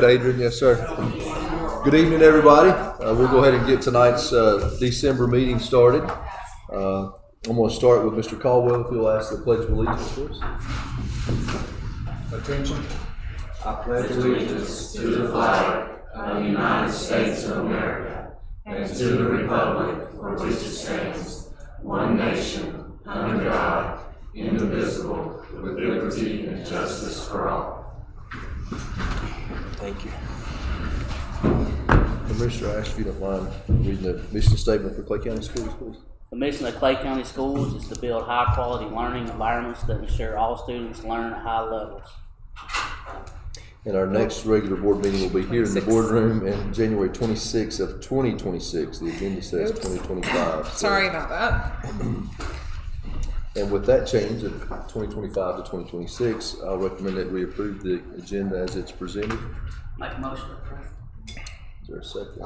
Adrian, yes sir. Good evening everybody. We'll go ahead and get tonight's December meeting started. I'm going to start with Mr. Caldwell if you'll ask the Pledge of Allegiance for us. Attention. I pledge allegiance to the flag of the United States of America and to the republic for which it stands, one nation, under God, indivisible, with liberty and justice for all. Thank you. Commissioner, I ask if you don't mind reading the mission statement for Clay County Schools, please. The mission of Clay County Schools is to build high-quality learning environments that ensure all students learn at high levels. And our next regular board meeting will be here in the boardroom in January 26th of 2026. The agenda says 2025. So. Sorry about that. And with that change of 2025 to 2026, I'll recommend that we approve the agenda as it's presented. Make a motion to approve. Is there a second?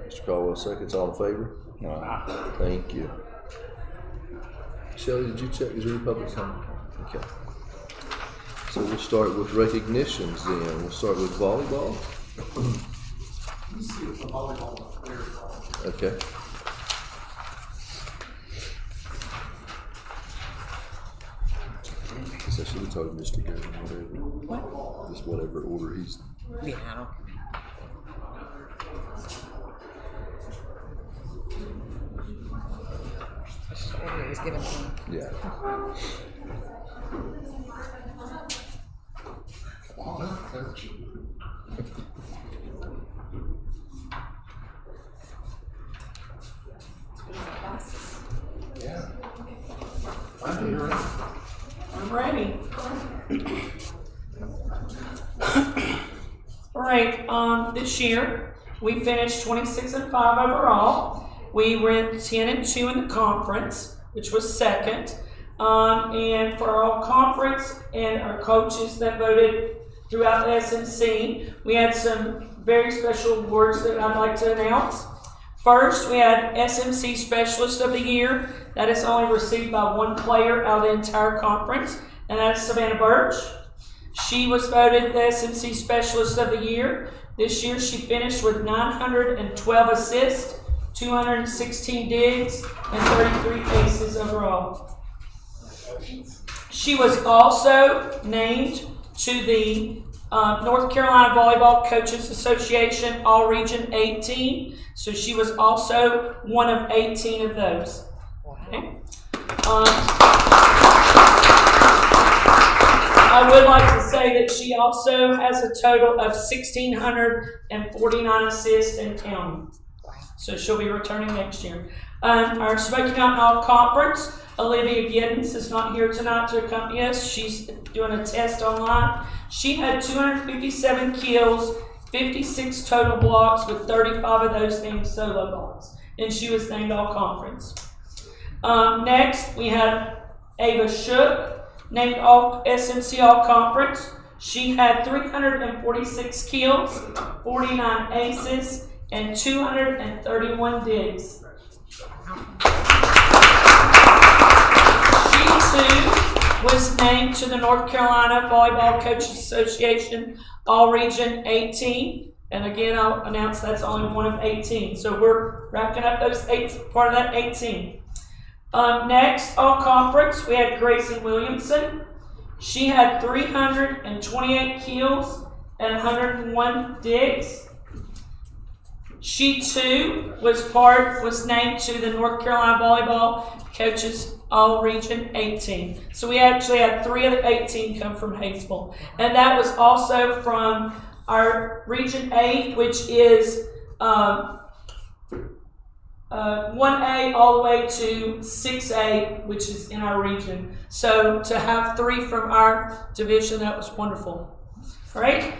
Mr. Caldwell seconds. All in favor? Aye. Thank you. Shelley, did you check? Is there any public comment? Okay. So we'll start with recognitions then. We'll start with volleyball. Okay. I guess I should have told Mr. Gary whatever. Just whatever order he's. Yeah, I don't. That's the order it was given to me. Yeah. Yeah. I'm ready. I'm ready. All right, this year we finished 26-5 overall. We went 10-2 in the conference, which was second. And for our all conference and our coaches that voted throughout the SMC, we had some very special awards that I'd like to announce. First, we had SMC Specialist of the Year. That is only received by one player out of the entire conference, and that's Savannah Birch. She was voted the SMC Specialist of the Year. This year, she finished with 912 assists, 216 digs, and 33 aces overall. She was also named to the North Carolina Volleyball Coaches Association All-Region 18. So she was also one of 18 of those. Okay. I would like to say that she also has a total of 1,649 assists and counting. So she'll be returning next year. Our Smoky Mountain All Conference, Olivia Giddens is not here tonight to accompany us. She's doing a test online. She had 257 kills, 56 total blocks, with 35 of those being solo blocks. And she was named All Conference. Next, we had Ava Shook, named All SMC All Conference. She had 346 kills, 49 aces, and 231 digs. She too was named to the North Carolina Volleyball Coaches Association All-Region 18. And again, I'll announce that's only one of 18. So we're wrapping up those part of that 18. Next, All Conference, we had Grayson Williamson. She had 328 kills and 101 digs. She too was named to the North Carolina Volleyball Coaches All-Region 18. So we actually had 3 of the 18 come from Hayesville. And that was also from our Region 8, which is 1A all the way to 6A, which is in our region. So to have 3 from our division, that was wonderful. All right?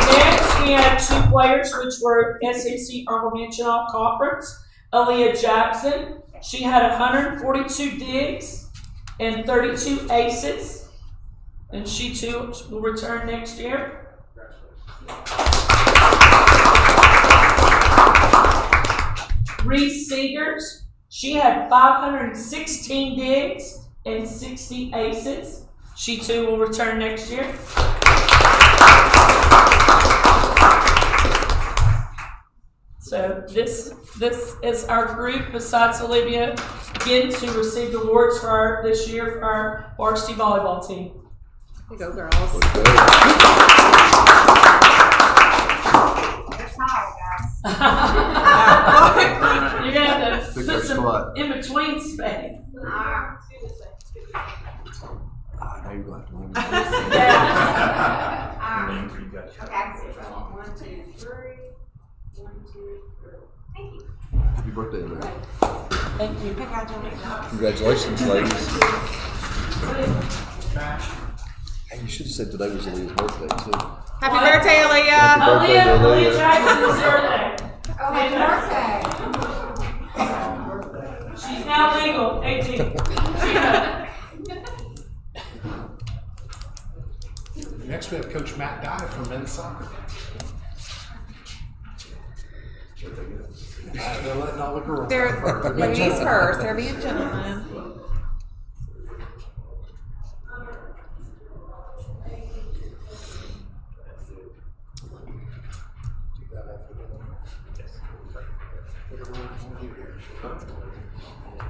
Next, we had 2 players, which were SEC Honorable Mention All Conference. Aaliyah Jackson, she had 142 digs and 32 aces. And she too will return next year. Reese Seegers, she had 516 digs and 60 aces. She too will return next year. So this is our group, besides Olivia, again to receive awards for this year for our varsity volleyball team. Here you go, girls. Okay. They're tired, guys. You're gonna have to Pick put up some spot. in between space. I know you're going to win. Yeah. Okay, I can see it. 1, 2, 3. 1, 2, 3. Thank you. Happy birthday, Olivia. Thank you. Congratulations. Congratulations, ladies. Hey, you should have said today was Aaliyah's birthday, too. Happy birthday, Aaliyah. Happy birthday, Aaliyah Aaliyah. Jackson's birthday. Oh, happy birthday. She's now legal, 18. Next, we have Coach Matt Dye from men's soccer. They're letting all the girls. They're ladies first. They're being gentlemen.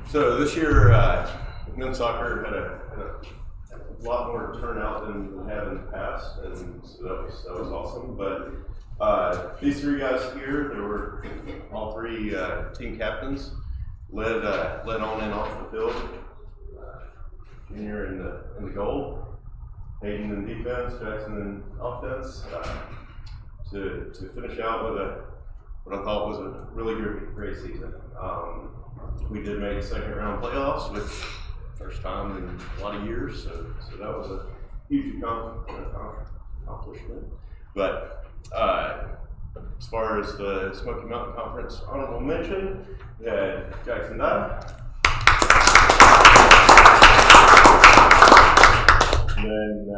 So this year, men's soccer had a lot more turnout than we had in the past, and so that was awesome. But these three guys here, they were all three team captains, led on and off the field. Junior in the goal, Hayden in defense, Jackson in offense. To finish out with what I thought was a really great season. We did make second round playoffs, which first time in a lot of years, so that was a huge accomplishment. But as far as the Smoky Mountain Conference honorable mention, we had Jackson Dye. And then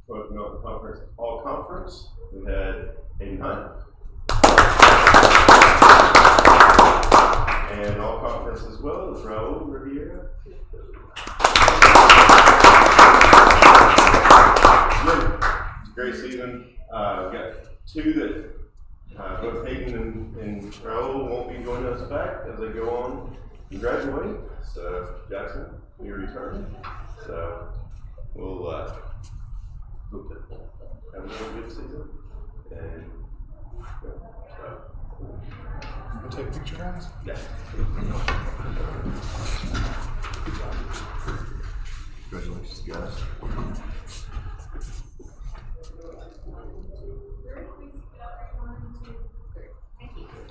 Smoky Mountain Conference All Conference, we had Hayden Hunt. And all conference as well as Raul Riviera. It's a great season. We've got two that both Hayden and Raul won't be joining us back as they go on and graduate. So Jackson, we return. So we'll hope that have a good season. And We'll take a picture, guys. yeah. Congratulations, guys.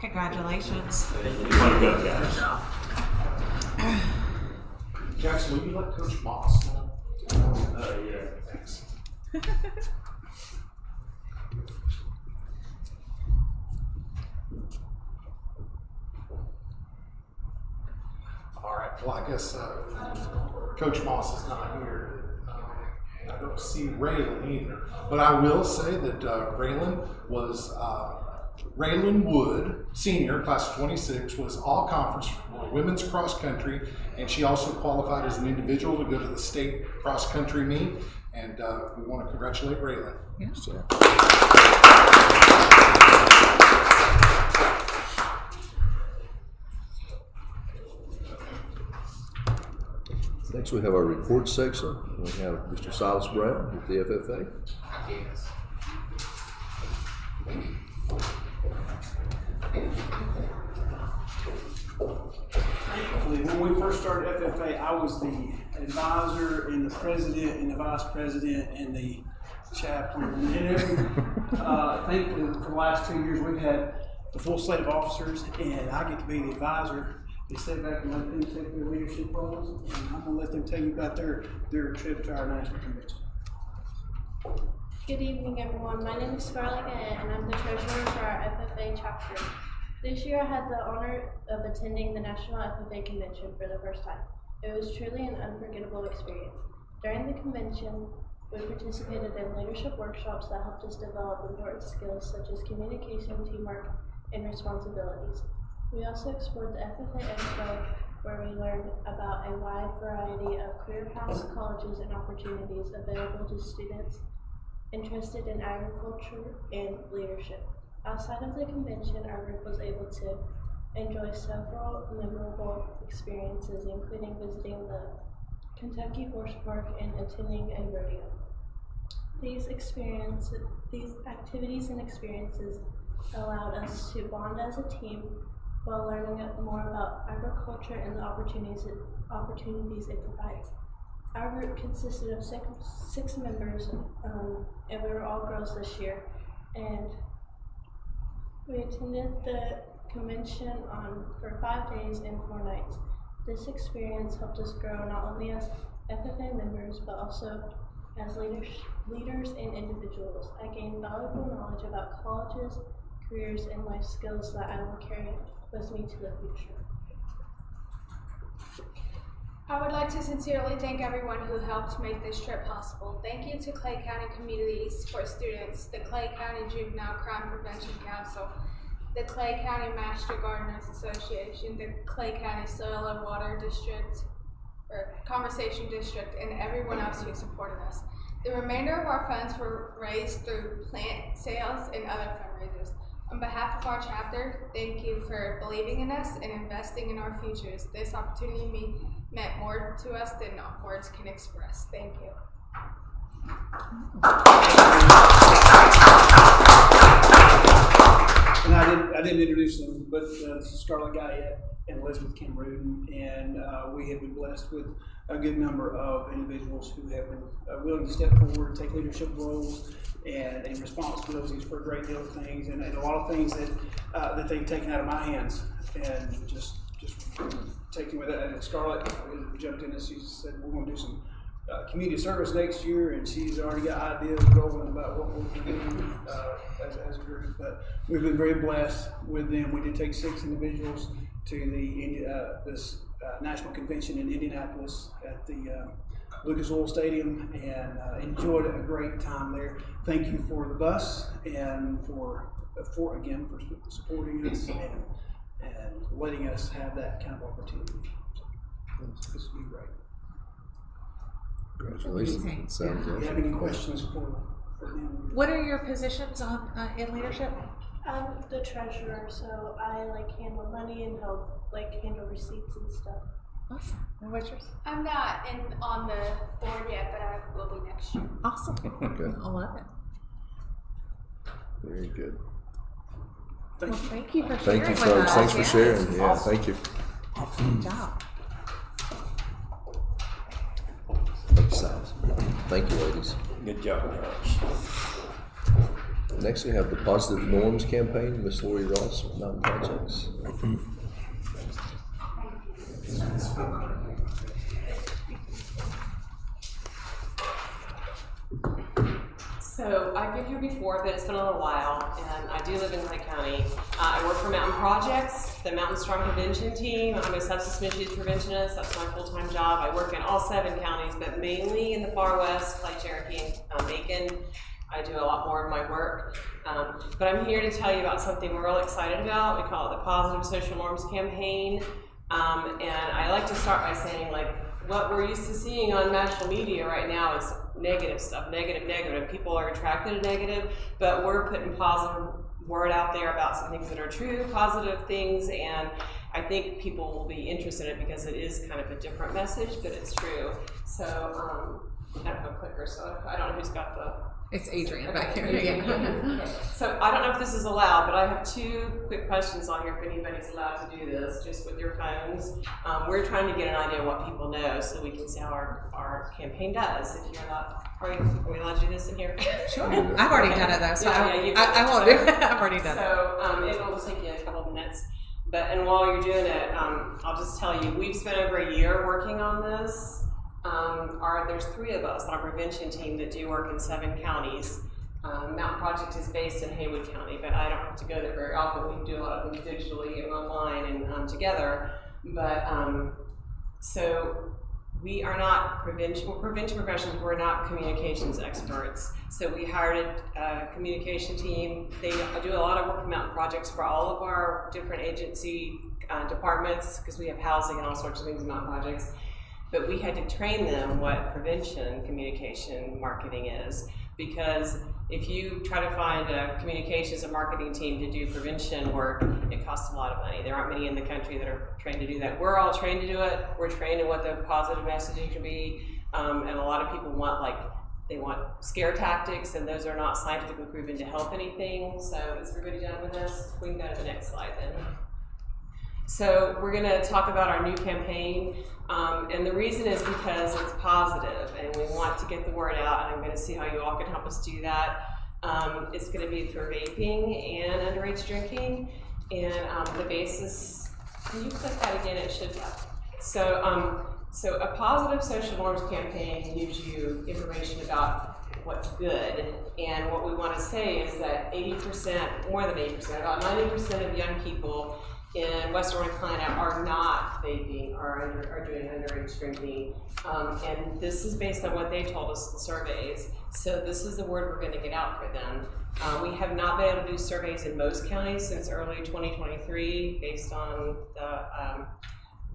Congratulations. Jackson, will you let Coach Moss know? Yeah. Thanks. All right. Well, I guess Coach Moss is not here. And I don't see Raylan either. But I will say that Raylan was Raylan Wood, senior, class of 26, was all conference for women's cross country, and she also qualified as an individual to go to the state cross country meet. And we want to congratulate Raylan. Yeah. So, next, we have our report section. We have Mr. Silas Brown with the FFA. Thankfully, when we first started FFA, I was the advisor and the president and the vice president and the chaplain. And thankfully, for the last 2 years, we've had the full slate of officers, and I get to be the advisor. They sit back and let them take their leadership roles, and I'm going to let them tell you about their trip to our national convention. Good evening, everyone. My name is Scarlett, and I'm the treasurer for our FFA chapter. This year, I had the honor of attending the National FFA Convention for the first time. It was truly an unforgettable experience. During the convention, we participated in leadership workshops that helped us develop important skills such as communication, teamwork, and responsibilities. We also explored the FFA Expo where we learned about a wide variety of career paths, colleges, and opportunities available to students interested in agriculture and leadership. Outside of the convention, our group was able to enjoy several memorable experiences, including visiting the Kentucky Horse Park and attending a rodeo. These activities and experiences allowed us to bond as a team while learning more about agriculture and the opportunities it provides. Our group consisted of six members, and we were all girls this year. And we attended the convention for 5 days and 4 nights. This experience helped us grow not only as FFA members, but also as leaders and individuals. I gained valuable knowledge about colleges, careers, and life skills that I will carry with me to the future. I would like to sincerely thank everyone who helped make this trip possible. Thank you to Clay County Communities for Students, the Clay County Juvenile Crime Prevention Council, the Clay County Master Gardeners Association, the Clay County Soil and Water District, or Conversation District, and everyone else who supported us. The remainder of our funds were raised through plant sales and other fundraisers. On behalf of our chapter, thank you for believing in us and investing in our futures. This opportunity meant more to us than words can express. Thank you. And I didn't introduce them, but this is Scarlett Guyette and Elizabeth Kim Rudin, and we have been blessed with a good number of individuals who have been willing to step forward, take leadership roles, and responsibilities for a great deal of things, and a lot of things that they've taken out of my hands, and just taking with it. And Scarlett jumped in and she said, we're going to do some community service next year, and she's already got ideas rolling about what we're going to do as a group. But we've been very blessed with them. We did take 6 individuals to the this national convention in Indianapolis at the Lucas Oil Stadium, and enjoyed a great time there. Thank you for the bus and for supporting us and letting us have that kind of opportunity. This will be great. Congratulations. Amazing. Sounds Do you have any questions for them? What are your positions on in leadership? I'm the treasurer, so I handle money and help handle receipts and stuff. Awesome. And what's yours? I'm not on the board yet, but I will be next year. Awesome. Okay. I love it. Very good. Well, thank you for sharing Thank you, with folks. us. Thanks for Yes. sharing. Yeah, Awesome. thank you. Good job. Thank you, Silas. Thank you, ladies. Good job, guys. Next, we have the Positive Norms campaign. Miss Lori Ross with Mountain Projects. So I've been here before, but it's been a little while, and I do live in Clay County. I work for Mountain Projects, the Mountain Strong Prevention Team. I'm a substance misuse preventionist. That's my full-time job. I work in all 7 counties, but mainly in the far west, Clay, Cherokee, and Macon. I do a lot more of my work. But I'm here to tell you about something we're real excited about. We call it the Positive Social Norms Campaign. And I like to start by saying, what we're used to seeing on national media right now is negative stuff, negative. People are attracted to negative, but we're putting positive word out there about some things that are true, positive things, and I think people will be interested in it because it is kind of a different message, but it's true. So, I don't have a clicker, so I don't know who's got the... It's Adrian back here. Okay. So I don't know if this is allowed, but I have 2 quick questions on here if anybody's allowed to do this, just with your phones. We're trying to get an idea of what people know so we can see how our campaign does. If you're not, are we allowed to do this in here? Sure. I've already done it though, so I won't do it. I've already done it. So it'll just take you a couple of minutes. And while you're doing it, I'll just tell you, we've spent over a year working on this. There's 3 of us on our prevention team that do work in 7 counties. Mountain Project is based in Haywood County, but I don't have to go there very often. We do a lot of things digitally and online and together. But so we are not we're prevention professionals. We're not communications experts. So we hired a communication team. They do a lot of work in Mountain Projects for all of our different agency departments, because we have housing and all sorts of things in Mountain Projects. But we had to train them what prevention, communication, marketing is, because if you try to find a communications and marketing team to do prevention work, it costs a lot of money. There aren't many in the country that are trained to do that. We're all trained to do it. We're trained in what the positive messaging should be, and a lot of people want they want scare tactics, and those are not scientifically proven to help anything. So is everybody done with this? We can go to the next slide then. So we're going to talk about our new campaign, and the reason is because it's positive, and we want to get the word out, and I'm going to see how you all can help us do that. It's going to be for vaping and underage drinking, and the basis, can you click that again? It should have. So a positive social norms campaign gives you information about what's good, and what we want to say is that 80%, more than 80%, about 90% of young people in Western North Carolina are not vaping or are doing underage drinking, and this is based on what they told us in the surveys. So this is the word we're going to get out for them. We have not been able to do surveys in most counties since early 2023 based on the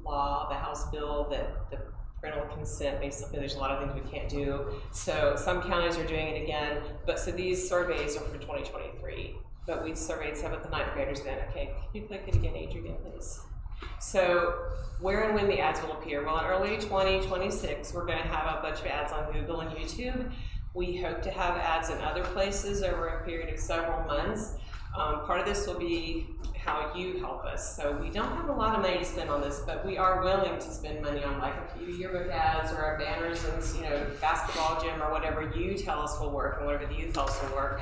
law, the House bill, that the parental consent, basically there's a lot of things we can't do. So some counties are doing it again, but so these surveys are for 2023. But we surveyed 7th and 9th graders then. Okay, can you click it again, Adrian, please? So where and when the ads will appear? Well, in early 2026, we're going to have a bunch of ads on Google and YouTube. We hope to have ads in other places over a period of several months. Part of this will be how you help us. So we don't have a lot of money to spend on this, but we are willing to spend money on like a few yearbook ads or our banners and basketball gym or whatever you tell us will work and whatever the youth tells us will work.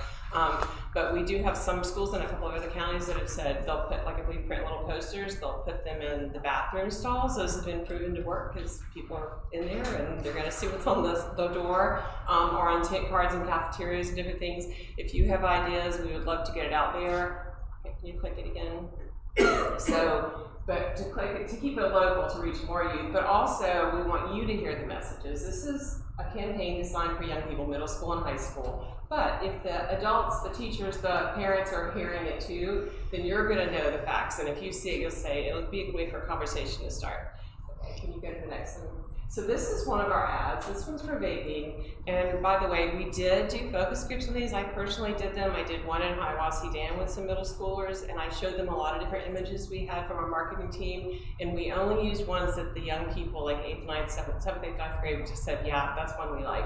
But we do have some schools in a couple of other counties that have said they'll put, like if we print little posters, they'll put them in the bathroom stalls. Those have been proven to work because people are in there and they're going to see what's on the door, or on tent cards in cafeterias and different things. If you have ideas, we would love to get it out there. Okay, can you click it again? But to keep it local, to reach more youth, but also we want you to hear the messages. This is a campaign designed for young people, middle school and high school. But if the adults, the teachers, the parents are hearing it too, then you're going to know the facts. And if you see it, you'll say it'll be a good way for a conversation to start. Okay, can you go to the next one? So this is one of our ads. This one's for vaping. And by the way, we did do focus groups on these. I personally did them. I did one in Hiawassee Dam with some middle schoolers, and I showed them a lot of different images we had from our marketing team. And we only used ones that the young people, like 8th, 9th, 7th, 8th, 9th grade, we just said, yeah, that's one we like.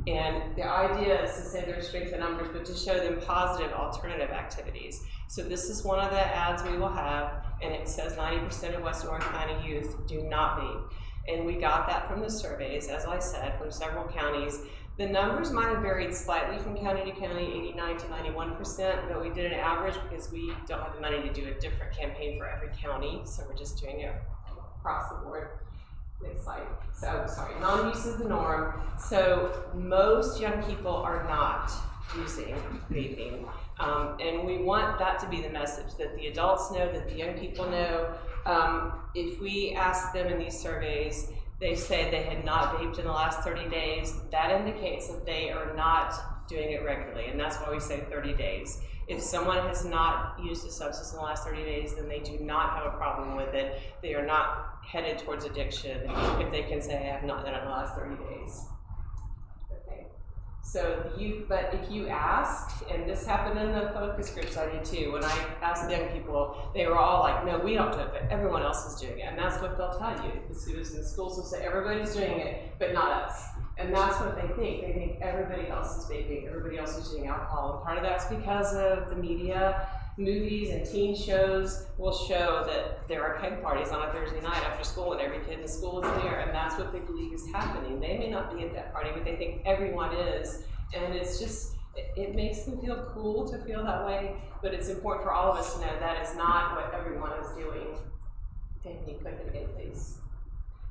And the idea is to say there's strength in numbers, but to show them positive alternative activities. So this is one of the ads we will have, and it says 90% of Western North Carolina youth do not vape. And we got that from the surveys, as I said, from several counties. The numbers might have varied slightly from county to county, 89 to 91%, but we did an average because we don't have the money to do a different campaign for every county, so we're just doing it across the board. Next slide. So, sorry, non-use is the norm. So most young people are not using vaping. And we want that to be the message, that the adults know, that the young people know. If we ask them in these surveys, they say they had not vaped in the last 30 days, that indicates that they are not doing it regularly, and that's why we say 30 days. If someone has not used a substance in the last 30 days, then they do not have a problem with it. They are not headed towards addiction if they can say, I have not done it in the last 30 days. Okay. So but if you ask, and this happened in the focus groups I did too, when I asked the young people, they were all like, no, we don't do it, but everyone else is doing it. And that's what they'll tell you. The students in the schools will say, everybody's doing it, but not us. And that's what they think. They think everybody else is vaping, everybody else is using alcohol. And part of that's because of the media. Movies and teen shows will show that there are keg parties on a Thursday night after school and every kid in the school is there, and that's what they believe is happening. They may not be at that party, but they think everyone is, and it's just, it makes them feel cool to feel that way, but it's important for all of us to know that is not what everyone is doing. Okay, can you click it again, please?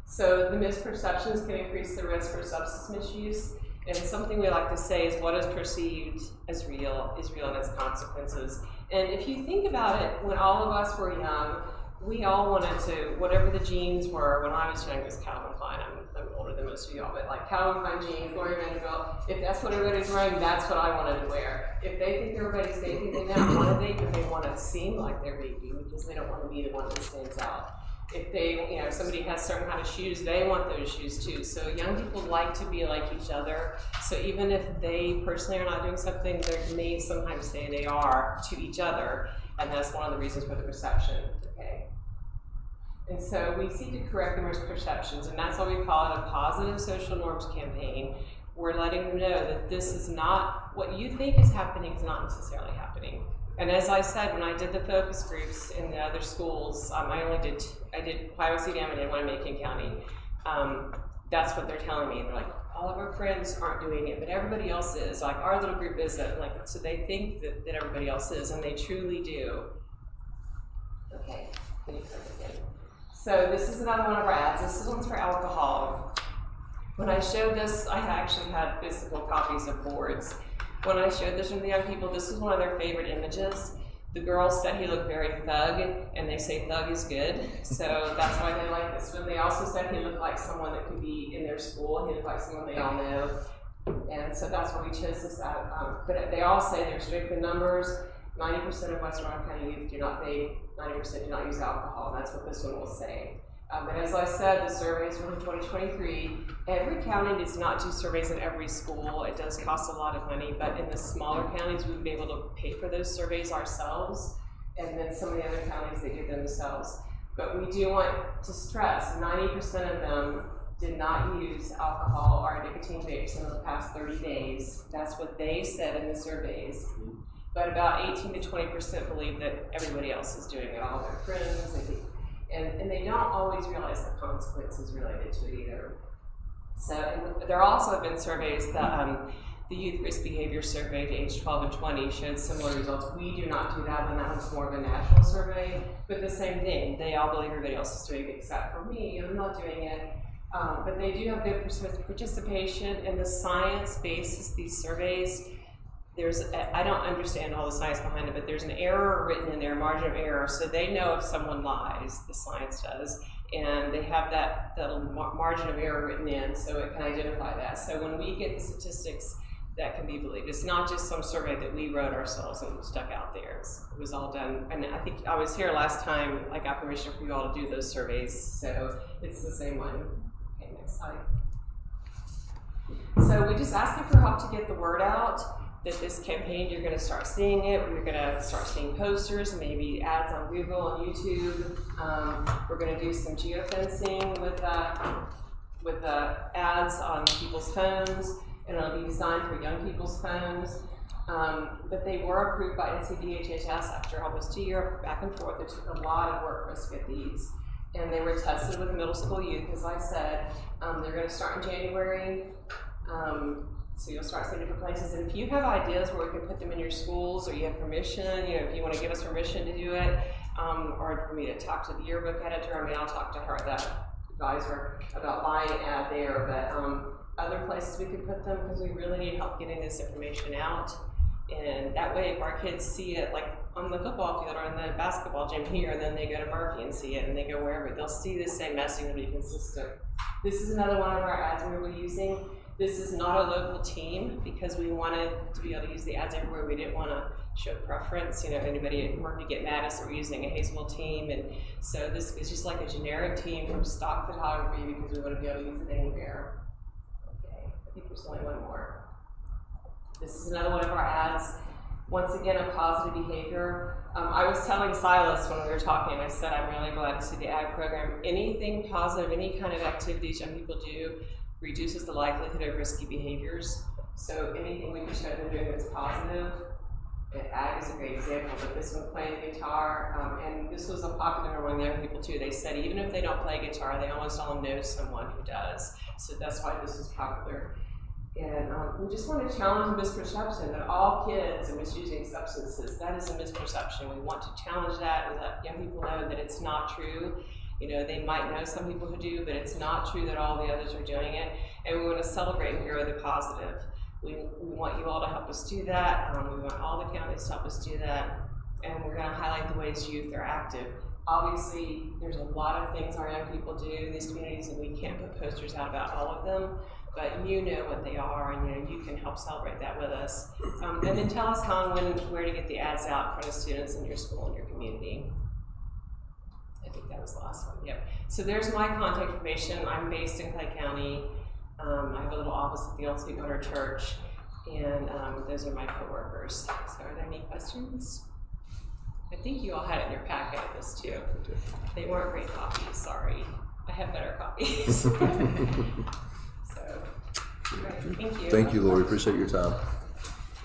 So the misperceptions can increase the risk for substance misuse. And something we like to say is what is perceived as real is real in its consequences. And if you think about it, when all of us were young, we all wanted to, whatever the jeans were, when I was young, it was Calvin Klein. I'm older than most of y'all, but like Calvin Klein jeans, Gloria Vanderbilt, if that's what everybody's wearing, that's what I wanted to wear. If they think everybody's vaping, they don't want to vape, but they want to seem like they're vaping because they don't want to be the one that stands out. If they, if somebody has certain kind of shoes, they want those shoes too. So young people like to be like each other. So even if they personally are not doing something, they may sometimes say they are to each other, and that's one of the reasons for the perception. Okay. And so we seek to correct the misperceptions, and that's why we call it a positive social norms campaign. We're letting them know that this is not what you think is happening is not necessarily happening. And as I said, when I did the focus groups in the other schools, I did Iowa City Dam and did one in Macon County. That's what they're telling me. They're like, all of our friends aren't doing it, but everybody else is. Like our little group is that, like, so they think that everybody else is, and they truly do. Okay, so this is another one of our ads. This one's for alcohol. When I showed this, I actually had physical copies of boards. When I showed this to the young people, this was one of their favorite images. The girls said he looked very thug, and they say thug is good, so that's why they like this one. They also said he looked like someone that could be in their school. He looked like someone they all know, and so that's why we chose this out. But they all say there's strength in numbers. 90% of Western Rock County youth do not vape, 90% do not use alcohol. That's what this one will say. But as I said, the surveys from 2023, every county does not do surveys in every school. It does cost a lot of money, but in the smaller counties, we've been able to pay for those surveys ourselves, and then some of the other counties, they do themselves. But we do want to stress, 90% of them did not use alcohol or nicotine vapes in the past 30 days. That's what they said in the surveys. But about 18 to 20% believe that everybody else is doing it, all their friends, and they don't always realize the consequences related to it either. So there also have been surveys that the Youth Risk Behavior Survey to age 12 and 20 showed similar results. We do not do that, and that one's more of a national survey, but the same thing. They all believe everybody else is doing it except for me. I'm not doing it. But they do have good participation, and the science bases these surveys. I don't understand all the science behind it, but there's an error written in there, margin of error, so they know if someone lies, the science does, and they have that margin of error written in, so it can identify that. So when we get the statistics, that can be believed. It's not just some survey that we wrote ourselves and stuck out there. It was all done, and I think I was here last time, I got permission for you all to do those surveys, so it's the same one. Okay, next slide. So we just ask you for help to get the word out. That this campaign, you're going to start seeing it. We're going to start seeing posters, maybe ads on Google and YouTube. We're going to do some geofencing with ads on people's phones, and it'll be designed for young people's phones. But they were approved by NCDHHS after almost 2 years back and forth. It took a lot of work for us to get these. And they were tested with middle school youth, as I said. They're going to start in January. So you'll start seeing different places, and if you have ideas where we can put them in your schools, or you have permission, if you want to give us permission to do it, or for me to talk to the yearbook editor, I'll talk to her, that advisor, about buying an ad there, but other places we can put them, because we really need help getting this information out, and that way if our kids see it, like on the football field or in the basketball gym here, and then they go to Murphy and see it, and they go wherever, they'll see the same messaging and be consistent. This is another one of our ads we will be using. This is not a local team because we wanted to be able to use the ads everywhere. We didn't want to show preference. Anybody at work to get mad at us, we're using a Hazelville team. And so this is just like a generic team from stock photography because we want to be able to use it anywhere. Okay, I think there's only one more. This is another one of our ads. Once again, a positive behavior. I was telling Silas when we were talking, I said, I'm really glad to see the ad program. Anything positive, any kind of activities young people do, reduces the likelihood of risky behaviors. So anything we can show them doing that's positive, ag is a great example, but this one playing guitar, and this was a popular among young people too. They said even if they don't play guitar, they almost all know someone who does. So that's why this is popular. And we just want to challenge the misperception that all kids are misusing substances. That is a misperception. We want to challenge that and let young people know that it's not true. They might know some people who do, but it's not true that all the others are doing it. And we want to celebrate and grow the positive. We want you all to help us do that. We want all the counties to help us do that. And we're going to highlight the ways youth are active. Obviously, there's a lot of things our young people do in these communities, and we can't put posters out about all of them, but you know what they are, and you can help celebrate that with us. And then tell us, Colin, where to get the ads out in front of students in your school and your community. I think that was the last one, yep. So there's my contact information. I'm based in Clay County. I have a little office at the Old Sweetwater Church, and those are my coworkers. So are there any questions? I think you all had it in your packet, this too. They weren't great copies, sorry. I have better copies. So, right, thank you. Thank you, Lori. Appreciate your time.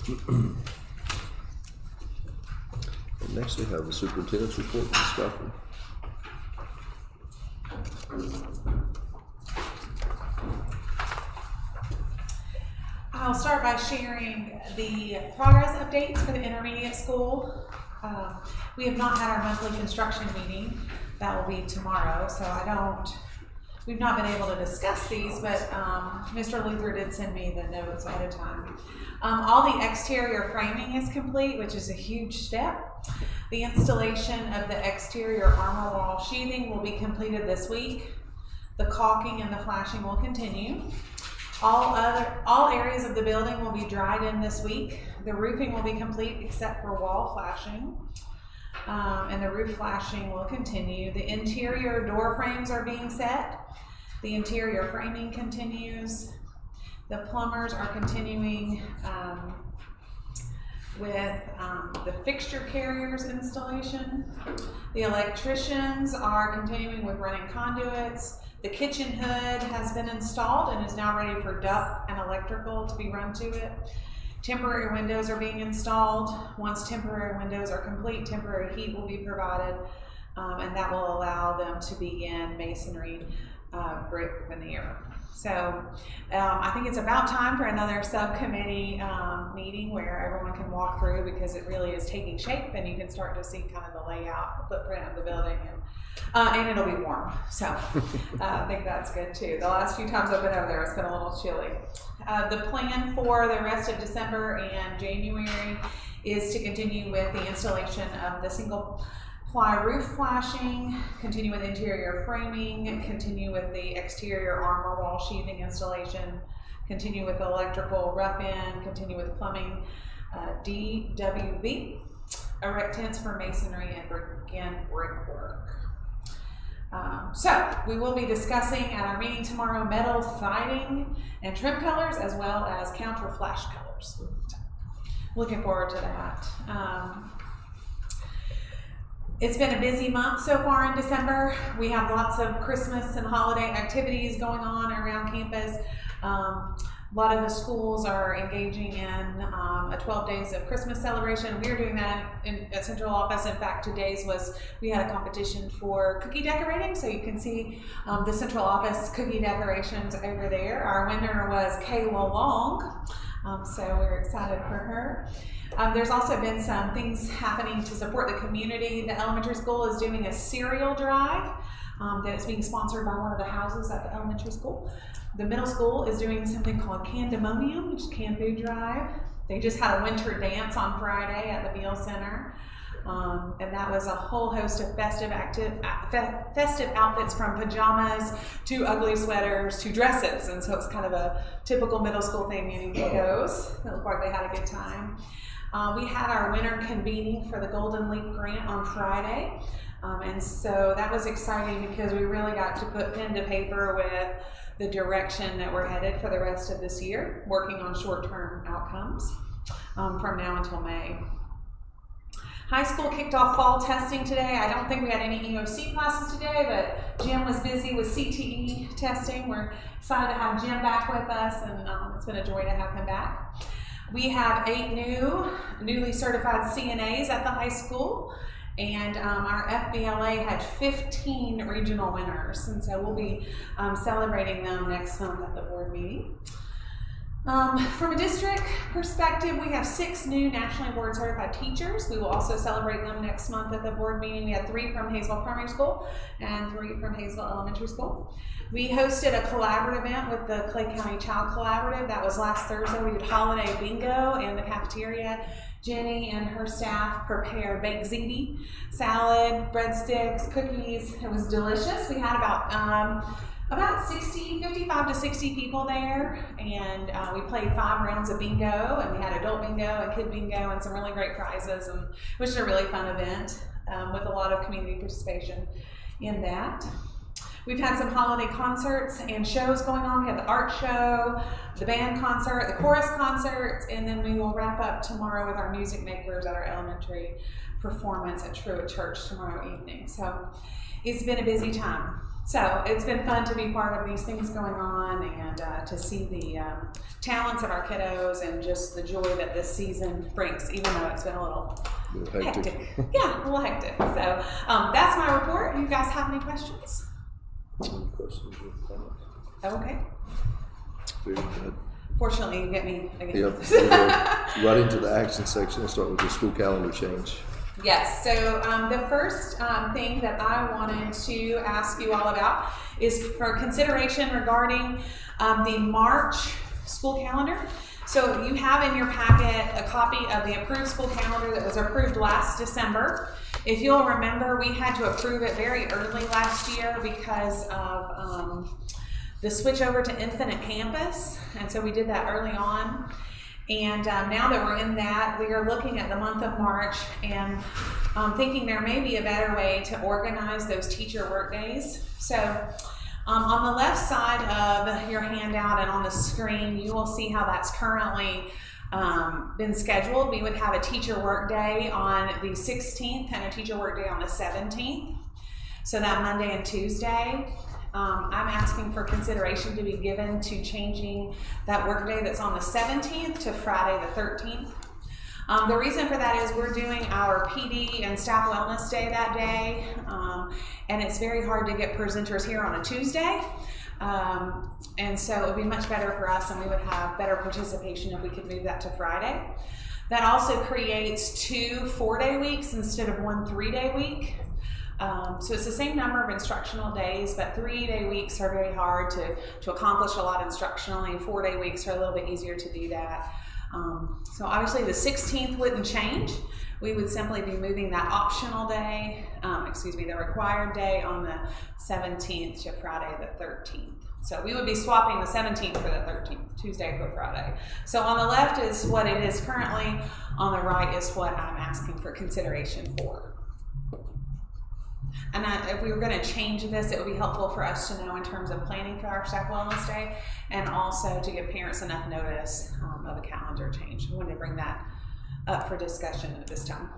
And next we have the superintendent's report, Ms. Scotland. I'll start by sharing the progress updates for the intermediate school. We have not had our monthly construction meeting. That will be tomorrow, so we've not been able to discuss these, but Mr. Luther did send me the notes ahead of time. All the exterior framing is complete, which is a huge step. The installation of the exterior armor wall sheathing will be completed this week. The caulking and the flashing will continue. All areas of the building will be dried in this week. The roofing will be complete except for wall flashing. And the roof flashing will continue. The interior door frames are being set. The interior framing continues. The plumbers are continuing with the fixture carriers installation. The electricians are continuing with running conduits. The kitchen hood has been installed and is now ready for duct and electrical to be run to it. Temporary windows are being installed. Once temporary windows are complete, temporary heat will be provided, and that will allow them to begin masonry brick veneer. So I think it's about time for another subcommittee meeting where everyone can walk through, because it really is taking shape and you can start to see kind of the layout, the footprint of the building, and it'll be warm. So I think that's good too. The last few times I've been over there, it's been a little chilly. The plan for the rest of December and January is to continue with the installation of the single ply roof flashing, continue with interior framing, continue with the exterior armor wall sheathing installation, continue with electrical rough-in, continue with plumbing, DWV, erect tents for masonry, and begin brickwork. So we will be discussing at our meeting tomorrow metal siding and trim colors, as well as counter flash colors. So, looking forward to that. It's been a busy month so far in December. We have lots of Christmas and holiday activities going on around campus. A lot of the schools are engaging in a 12 days of Christmas celebration. We're doing that at central office. In fact, today's we had a competition for cookie decorating, so you can see the central office cookie decorations over there. Our winner was Kayla Long, so we're excited for her. There's also been some things happening to support the community. The elementary school is doing a cereal drive that is being sponsored by one of the houses at the elementary school. The middle school is doing something called Candemonium, which is canned food drive. They just had a winter dance on Friday at the Beal Center. And that was a whole host of festive outfits, from pajamas to ugly sweaters to dresses. And so it's kind of a typical middle school thing, meaning those. It looked like they had a good time. We had our winter convening for the Golden Leaf Grant on Friday. And so that was exciting because we really got to put pen to paper with the direction that we're headed for the rest of this year, working on short-term outcomes from now until May. High school kicked off fall testing today. I don't think we had any EOC classes today, but Jim was busy with CTE testing. We're excited to have Jim back with us, and it's been a joy to have him back. We have 8 newly certified CNAs at the high school, and our FBLA had 15 regional winners, and so we'll be celebrating them next month at the board meeting. From a district perspective, we have 6 new nationally board certified teachers. We will also celebrate them next month at the board meeting. We had 3 from Hayesville Primary School and 3 from Hayesville Elementary School. We hosted a collaborative event with the Clay County Child Collaborative. That was last Thursday. We did holiday bingo in the cafeteria. Jenny and her staff prepared baked ziti, salad, breadsticks, cookies. It was delicious. We had about 55 to 60 people there, and we played 5 rounds of bingo, and we had adult bingo and kid bingo and some really great prizes, and it was a really fun event with a lot of community participation in that. We've had some holiday concerts and shows going on. We had the art show, the band concert, the chorus concert, and then we will wrap up tomorrow with our music makers at our elementary performance at Truett Church tomorrow evening. So it's been a busy time. So it's been fun to be part of these things going on and to see the talents of our kiddos and just the joy that this season brings, even though it's been a little hectic. Yeah, a little hectic. So that's my report. You guys have any questions? Any questions or comments? Okay. Very good. Fortunately, you get me again. Yep. We'll go right into the action section and start with the school calendar change. Yes, so the first thing that I wanted to ask you all about is for consideration regarding the March school calendar. So you have in your packet a copy of the approved school calendar that was approved last December. If you'll remember, we had to approve it very early last year because of the switch over to Infinite Campus, and so we did that early on. And now that we're in that, we are looking at the month of March and thinking there may be a better way to organize those teacher work days. So on the left side of your handout and on the screen, you will see how that's currently been scheduled. We would have a teacher work day on the 16th and a teacher work day on the 17th. So that Monday and Tuesday. I'm asking for consideration to be given to changing that work day that's on the 17th to Friday the 13th. The reason for that is we're doing our PD and staff wellness day that day, and it's very hard to get presenters here on a Tuesday. And so it would be much better for us, and we would have better participation if we could move that to Friday. That also creates 2 4-day weeks instead of 1 3-day week. So it's the same number of instructional days, but 3-day weeks are very hard to accomplish a lot instructionally. 4-day weeks are a little bit easier to do that. So obviously the 16th wouldn't change. We would simply be moving that optional day, the required day on the 17th to Friday the 13th. So we would be swapping the 17th for the 13th, Tuesday for Friday. So on the left is what it is currently, on the right is what I'm asking for consideration for. And if we were going to change this, it would be helpful for us to know in terms of planning for our staff wellness day, and also to give parents enough notice of a calendar change. I wanted to bring that up for discussion at this time.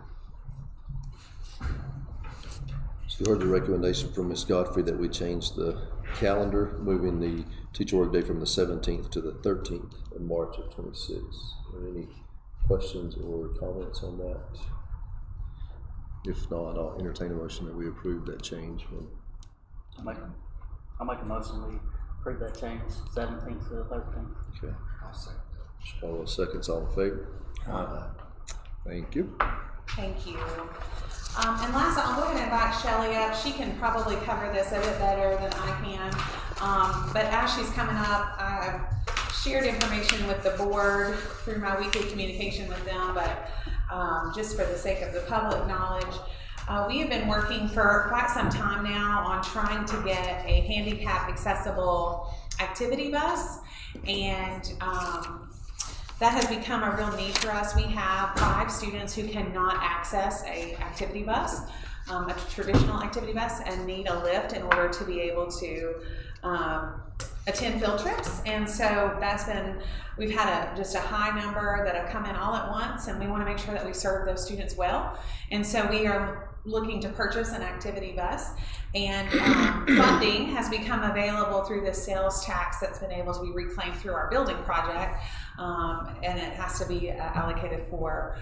So you heard the recommendation from Ms. Godfrey that we change the calendar, moving the teacher work day from the 17th to the 13th in March of 26. Are there any questions or comments on that? If not, I'll entertain a motion that we approve that change. I'll make a motion we approve that change, 17th to the 13th. Okay. I'll second that. All seconds, all in favor? Aye. Thank you. Thank you. And last, I'll go ahead and invite Shelly up. She can probably cover this a bit better than I can. But as she's coming up, I've shared information with the board through my weekly communication with them, but just for the sake of the public knowledge, we have been working for quite some time now on trying to get a handicap accessible activity bus, and that has become a real need for us. We have 5 students who cannot access a activity bus, a traditional activity bus, and need a lift in order to be able to attend field trips. And so we've had just a high number that have come in all at once, and we want to make sure that we serve those students well. And so we are looking to purchase an activity bus, and funding has become available through the sales tax that's been able to be reclaimed through our building project, and it has to be allocated for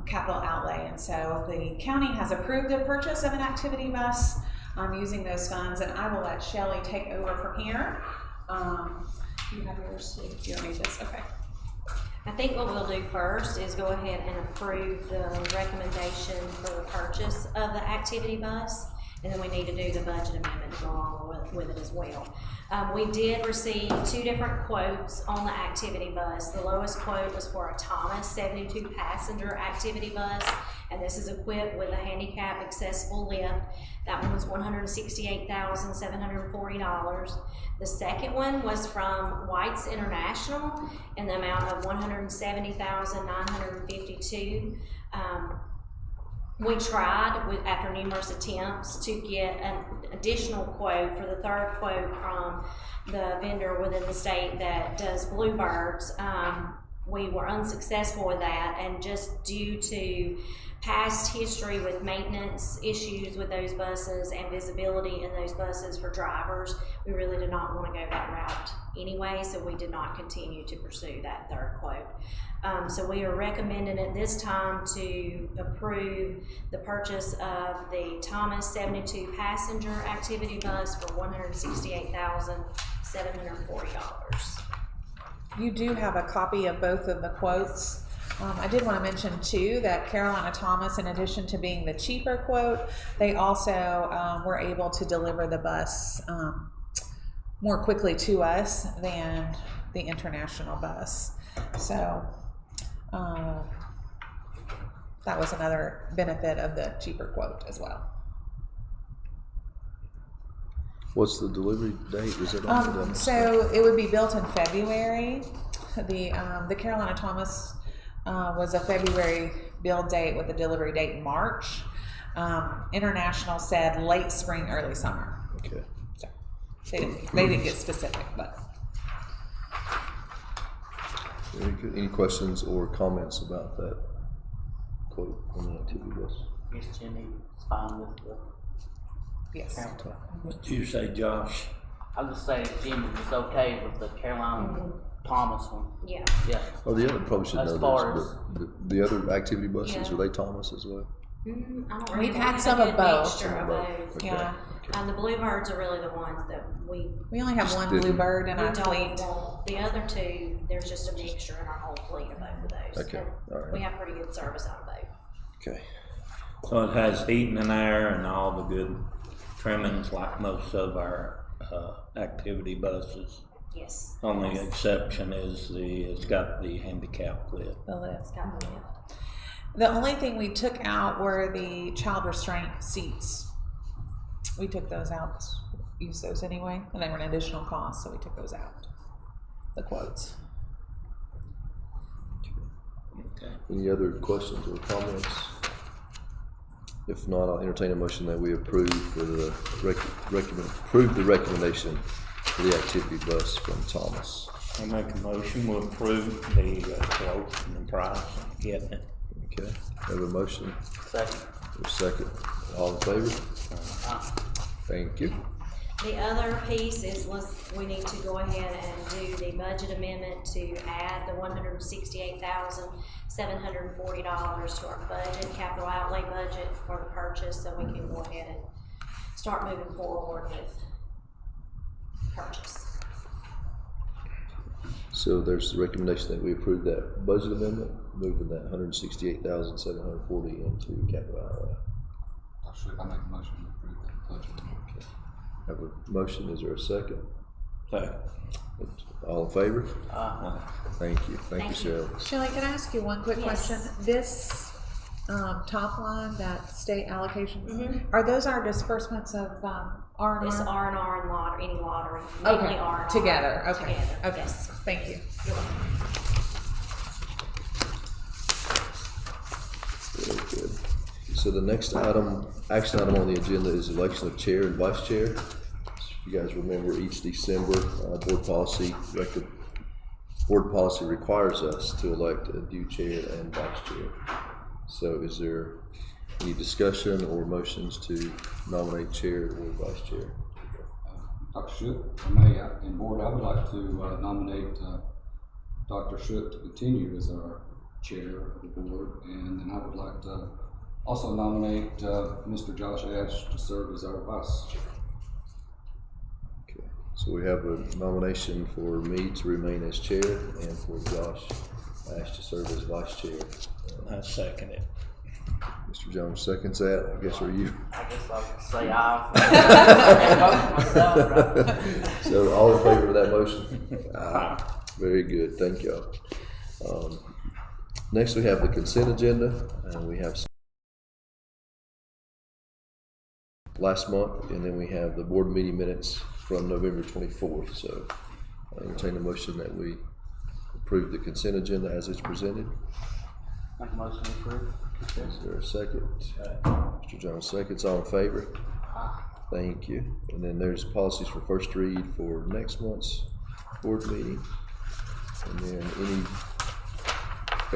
capital outlay. And so the county has approved the purchase of an activity bus using those funds, and I will let Shelly take over from here. You have yours, you don't need this, okay. I think what we'll do first is go ahead and approve the recommendation for the purchase of the activity bus, and then we need to do the budget amendment to go along with it as well. We did receive 2 different quotes on the activity bus. The lowest quote was for a Thomas 72 passenger activity bus, and this is equipped with a handicap accessible lift. That one was $168,740. The second one was from White's International in the amount of $170,952. We tried, after numerous attempts, to get an additional quote for the third quote from the vendor within the state that does Bluebirds. We were unsuccessful with that, and just due to past history with maintenance issues with those buses and visibility in those buses for drivers, we really did not want to go that route anyway, so we did not continue to pursue that third quote. So we are recommending at this time to approve the purchase of the Thomas 72 passenger activity bus for $168,740. You do have a copy of both of the quotes. I did want to mention too that Carolina Thomas, in addition to being the cheaper quote, they also were able to deliver the bus more quickly to us than the international bus. So that was another benefit of the cheaper quote as well. What's the delivery date? Is it on the So it would be built in February. The Carolina Thomas was a February build date with a delivery date in March. International said late spring, early summer. Okay. So they didn't get specific, but. Any questions or comments about that quote on the activity bus? Yes, Jimmy, it's fine with the Yes. counter. What did you say, Josh? I'll just say Jimmy was okay with the Carolina Thomas one. Yeah. Yeah. Oh, the other probably should As know far this, but the other activity buses, Yeah. are they Thomas as well? I don't We've remember. had It's some a of good both. mixture of both. Okay. Yeah. The Bluebirds are really the ones that we We only have Just one didn't- Bluebird in we our don't fleet. want. The other 2, there's just a mixture in our whole fleet of both of those. Okay, And all right. we have pretty good service out of both. Okay. So it has heating and air and all the good trimmings like most of our activity buses. Yes. Only exception is it's got the handicap lift. The lift. It's got the lift. The only thing we took out were the child restraint seats. We took those out because we use those anyway, and they were an additional cost, so we took those out. The quotes. Okay. Any other questions or comments? If not, I'll entertain a motion that we approve for the approve the recommendation for the activity bus from Thomas. I make a motion, we'll approve the quote and the price and getting it. Okay, have a motion, Second. a second. All in favor? Thank you. The other piece is we need to go ahead and do the budget amendment to add the $168,740 to our budget, capital outlay budget for the purchase, so we can go ahead and start moving forward with purchase. So there's the recommendation that we approve that budget amendment, moving that $168,740 into capital outlay. I make a motion to approve that budget. Okay. Have a motion, is there a second? Second. All in favor? Thank you, Thank you. Shelley. Shelley, can I ask you one quick Yes. question? This top line, that state allocations, Mm-hmm. are those our disbursements of R&R? This R&R and lottery, any lottery, Okay, mainly R&R. together, okay, Together, okay, yes. thank you. You're welcome. Very good. So the next action item on the agenda is election of chair and vice chair. If you guys remember, each December, board policy requires us to elect a new chair and vice chair. So is there any discussion or motions to nominate chair or vice chair? Dr. Shook, if I may, and board, I would like to nominate Dr. Shook to continue as our chair of the board, and then I would like to also nominate Mr. Josh Ash to serve as our vice chair. Okay. So we have a nomination for me to remain as chair and for Josh Ash to serve as vice chair. I second it. Mr. Jones seconds that. I guess are you? I guess I'll say aye. Myself, right? So all in favor of that motion? Aye. Very good. Thank y'all. Next we have the consent agenda, and we have last month, and then we have the board meeting minutes from November 24th. So I entertain a motion that we approve the consent agenda as it's presented. Make a motion to approve. Is there a second? Mr. Jones seconds. All in favor? Thank you. And then there's policies for first read for next month's board meeting. And then any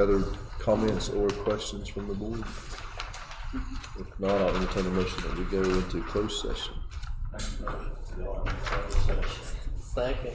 other comments or questions from the board? If not, I'll entertain a motion that we go into closed session. Second.